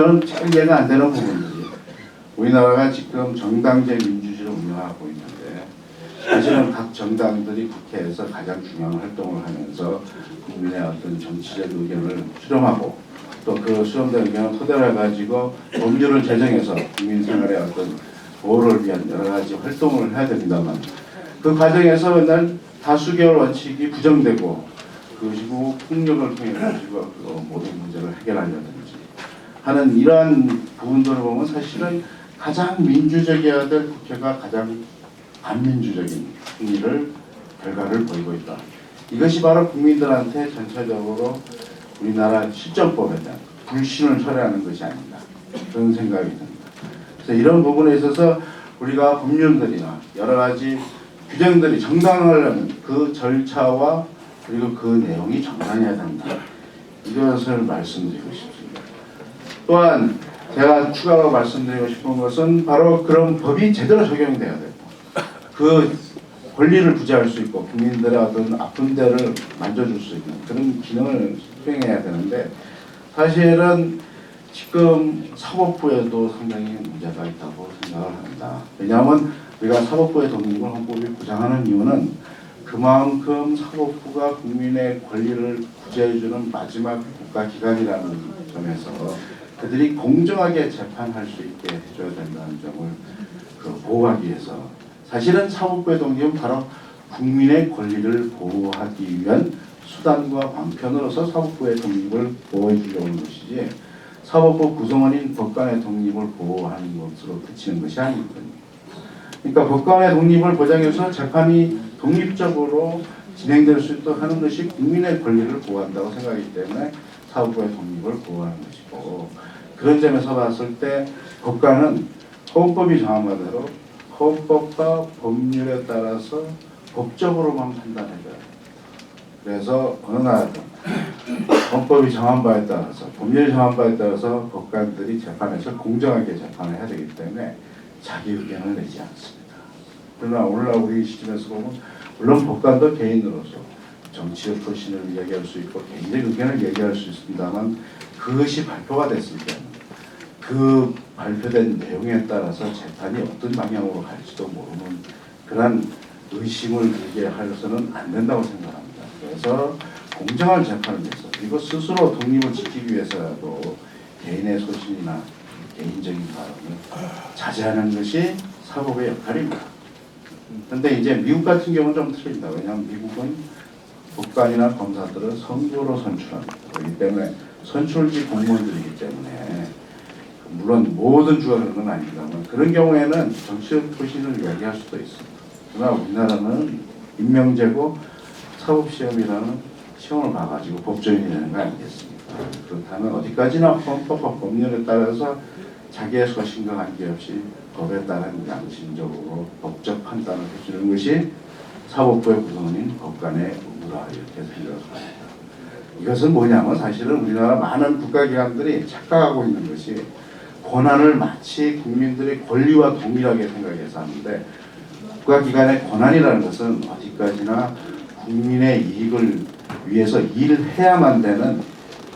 저는 잘 이해가 안 되는 부분들이 우리나라가 지금 정당제 민주주의를 운영하고 있는데 사실은 각 정당들이 국회에서 가장 중요한 활동을 하면서 국민의 어떤 정치적 의견을 수렴하고 또 그 수렴된 의견을 토대로 해가지고 법률을 제정해서 국민 생활의 어떤 보호를 위한 여러 가지 활동을 해야 됩니다만 그 과정에서 맨날 다수결 원칙이 부정되고 그리고 폭력을 통해 가지고 모든 문제를 해결하려든지 하는 이러한 부분들을 보면 사실은 가장 민주적이어야 될 국회가 가장 반민주적인 결과를 보이고 있다. 이것이 바로 국민들한테 전체적으로 우리나라 실정법에 대한 불신을 철회하는 것이 아닌가 그런 생각이 듭니다. 그래서 이런 부분에 있어서 우리가 법률들이나 여러 가지 규정들이 정당하려면 그 절차와 그리고 그 내용이 정당해야 된다. 이것을 말씀드리고 싶습니다. 또한 제가 추가로 말씀드리고 싶은 것은 바로 그런 법이 제대로 적용이 돼야 되고 그 권리를 부여할 수 있고 국민들의 어떤 아픈 데를 만져줄 수 있는 그런 기능을 수행해야 되는데 사실은 지금 사법부에도 상당히 문제가 있다고 생각을 합니다. 왜냐하면 우리가 사법부의 독립을 헌법이 보장하는 이유는 그만큼 사법부가 국민의 권리를 구제해주는 마지막 국가기관이라는 점에서 그들이 공정하게 재판할 수 있게 해줘야 된다는 점을 보호하기 위해서 사실은 사법부의 독립은 바로 국민의 권리를 보호하기 위한 수단과 방편으로서 사법부의 독립을 보호해 주려고 하는 것이지 사법부 구성원인 법관의 독립을 보호하는 것으로 그치는 것이 아니거든요. 그러니까 법관의 독립을 보장해서 재판이 독립적으로 진행될 수 있도록 하는 것이 국민의 권리를 보호한다고 생각하기 때문에 사법부의 독립을 보호하는 것이고 그런 점에서 봤을 때 법관은 헌법이 정한 바대로 헌법과 법률에 따라서 법적으로만 판단해줘야 돼요. 그래서 어느 나라든 헌법이 정한 바에 따라서 법률이 정한 바에 따라서 법관들이 재판에서 공정하게 재판을 해야 되기 때문에 자기 의견을 내지 않습니다. 그러나 오늘날 우리 시점에서 보면 물론 법관도 개인으로서 정치적 표신을 이야기할 수 있고 개인적 의견을 얘기할 수 있습니다만 그것이 발표가 됐을 때는 그 발표된 내용에 따라서 재판이 어떤 방향으로 갈지도 모르는 그런 의심을 들게 하여서는 안 된다고 생각합니다. 그래서 공정한 재판을 위해서 그리고 스스로 독립을 지키기 위해서라도 개인의 소신이나 개인적인 발언을 자제하는 것이 사법의 역할입니다. 그런데 이제 미국 같은 경우는 좀 틀립니다. 왜냐하면 미국은 법관이나 검사들은 선거로 선출합니다. 그렇기 때문에 선출직 공무원들이기 때문에 물론 모든 주가 그런 건 아닙니다만 그런 경우에는 정치적 표신을 이야기할 수도 있습니다. 그러나 우리나라는 임명제고 사법시험이라는 시험을 봐가지고 법조인이 되는 거 아니겠습니까? 그렇다면 어디까지나 헌법과 법률에 따라서 자기의 소신과 관계없이 법에 따른 양심적으로 법적 판단을 해주는 것이 사법부의 구성원인 법관의 의무라 이렇게 생각을 합니다. 이것은 뭐냐면 사실은 우리나라 많은 국가기관들이 착각하고 있는 것이 권한을 마치 국민들의 권리와 동일하게 생각해서 하는데 국가기관의 권한이라는 것은 어디까지나 국민의 이익을 위해서 일을 해야만 되는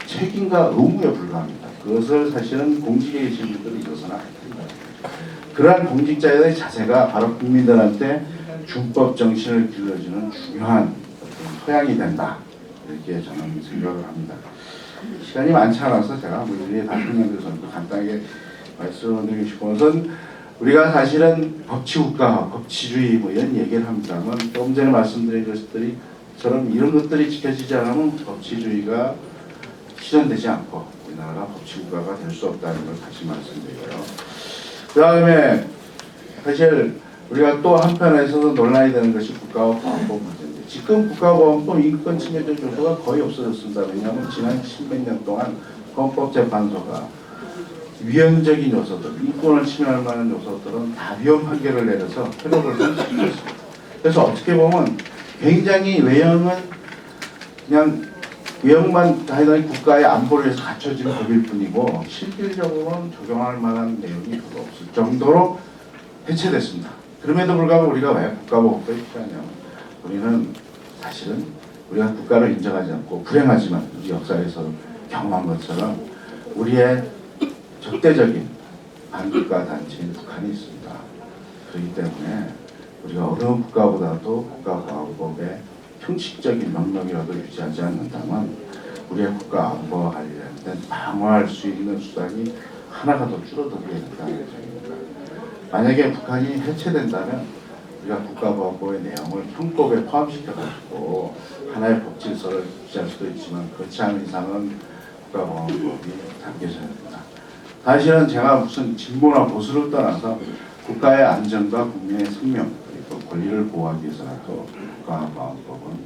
책임과 의무에 불과합니다. 그것을 사실은 공직에 계신 분들은 이것은 안 됩니다. 그러한 공직자의 자세가 바로 국민들한테 준법 정신을 길러주는 중요한 토양이 된다. 이렇게 저는 생각을 합니다. 시간이 많지 않아서 제가 우리 대통령께서 간단하게 말씀을 드리고 싶어서 우리가 사실은 법치국가, 법치주의 뭐 이런 얘기를 합니다만 조금 전에 말씀드린 것들이처럼 이런 것들이 지켜지지 않으면 법치주의가 실현되지 않고 우리나라가 법치국가가 될 수 없다는 걸 다시 말씀드리고요. 그 다음에 사실 우리가 또 한편에 있어서 논란이 되는 것이 국가보안법 문제인데 지금 국가보안법 인권 침해적 요소가 거의 없어졌습니다. 왜냐하면 지난 10몇 년 동안 헌법재판소가 위헌적인 요소들, 인권을 침해할 만한 요소들은 다 위헌 판결을 내려서 회복을 시켰습니다. 그래서 어떻게 보면 굉장히 외형은 그냥 외형만 다해는 국가의 안보를 위해서 갖춰진 법일 뿐이고 실질적으로는 적용할 만한 내용이 별로 없을 정도로 해체됐습니다. 그럼에도 불구하고 우리가 왜 국가보안법이 필요하냐면 우리는 사실은 우리가 국가를 인정하지 않고 불행하지만 우리 역사에서 경험한 것처럼 우리의 적대적인 반국가 단체인 북한이 있습니다. 그렇기 때문에 우리가 어느 국가보다도 국가보안법의 형식적인 명령이라도 유지하지 않는다면 우리의 국가 안보와 관련된 방어할 수 있는 수단이 하나가 더 줄어들게 된다는 얘기입니다. 만약에 북한이 해체된다면 우리가 국가보안법의 내용을 형법에 포함시켜가지고 하나의 법 질서를 유지할 수도 있지만 그렇지 않은 이상은 국가보안법이 담겨져야 된다. 사실은 제가 무슨 진보나 보수를 떠나서 국가의 안전과 국민의 생명 그리고 권리를 보호하기 위해서라도 국가보안법은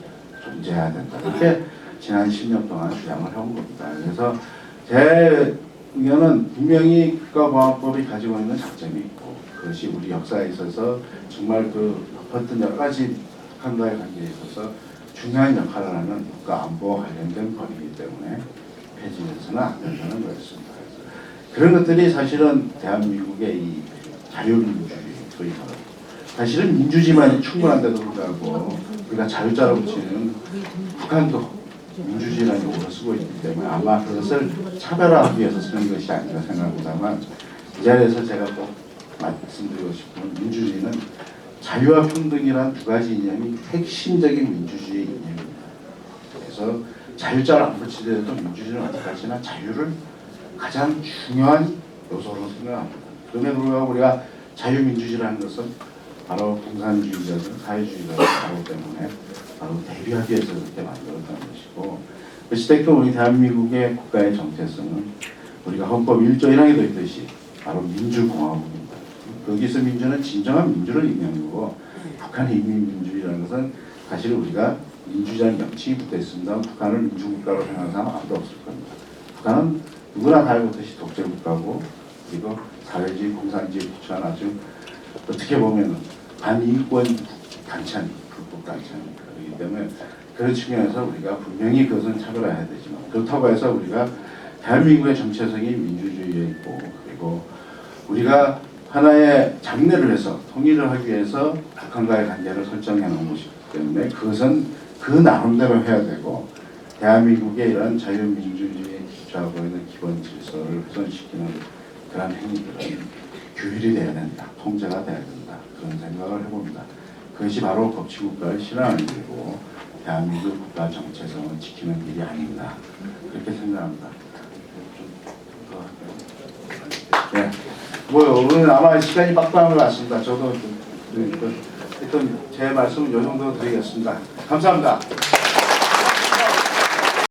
존재해야 된다. 이렇게 지난 10년 동안 주장을 해온 겁니다. 그래서 제 의견은 분명히 국가보안법이 가지고 있는 장점이 있고 그것이 우리 역사에 있어서 정말 그 어떤 여러 가지 북한과의 관계에 있어서 중요한 역할을 하는 국가 안보와 관련된 법이기 때문에 폐지해서는 안 된다는 거였습니다. 그런 것들이 사실은 대한민국의 이 자유민주주의 소위 말하는 사실은 민주주의만이 충분한데도 불구하고 우리가 자유자로 붙이는 북한도 민주주의라는 용어를 쓰고 있기 때문에 아마 그것을 차별화하기 위해서 쓰는 것이 아닌가 생각합니다만 이 자리에서 제가 꼭 말씀드리고 싶은 민주주의는 자유와 평등이란 두 가지 이념이 핵심적인 민주주의의 이념입니다. 그래서 자유자를 안 붙이더라도 민주주의는 어디까지나 자유를 가장 중요한 요소로 생각합니다. 그럼에도 불구하고 우리가 자유민주주의라는 것은 바로 공산주의자든 사회주의자든 바로 때문에 바로 대비하기 위해서 그렇게 만들었다는 것이고 어찌됐건 우리 대한민국의 국가의 정체성은 우리가 헌법 1조 1항에도 있듯이 바로 민주공화국입니다. 거기서 민주는 진정한 민주를 의미하는 거고 북한의 인민민주주의라는 것은 사실 우리가 민주주의라는 명칭이 붙어 있습니다. 북한을 민주국가로 생각하는 사람은 아무도 없을 겁니다. 북한은 누구나 다 알고 있듯이 독재국가고 그리고 사회주의 공산주의에 기초한 아주 어떻게 보면 반인권 단체는 불법 단체입니다. 그렇기 때문에 그런 측면에서 우리가 분명히 그것은 차별해야 되지만 그렇다고 해서 우리가 대한민국의 정체성이 민주주의에 있고 그리고 우리가 하나의 장래를 위해서 통일을 하기 위해서 북한과의 관계를 설정해 놓은 것이기 때문에 그것은 그 나름대로 해야 되고 대한민국의 이런 자유민주주의에 기초하고 있는 기본 질서를 훼손시키는 그런 행위들은 규율이 돼야 된다. 통제가 돼야 된다. 그런 생각을 해봅니다. 그것이 바로 법치국가를 실현하는 일이고 대한민국 국가 정체성을 지키는 일이 아닌가 그렇게 생각합니다. 네. 오늘 아마 시간이 빡빡한 것 같습니다. 저도 하여튼 제 말씀은 이 정도 드리겠습니다. 감사합니다.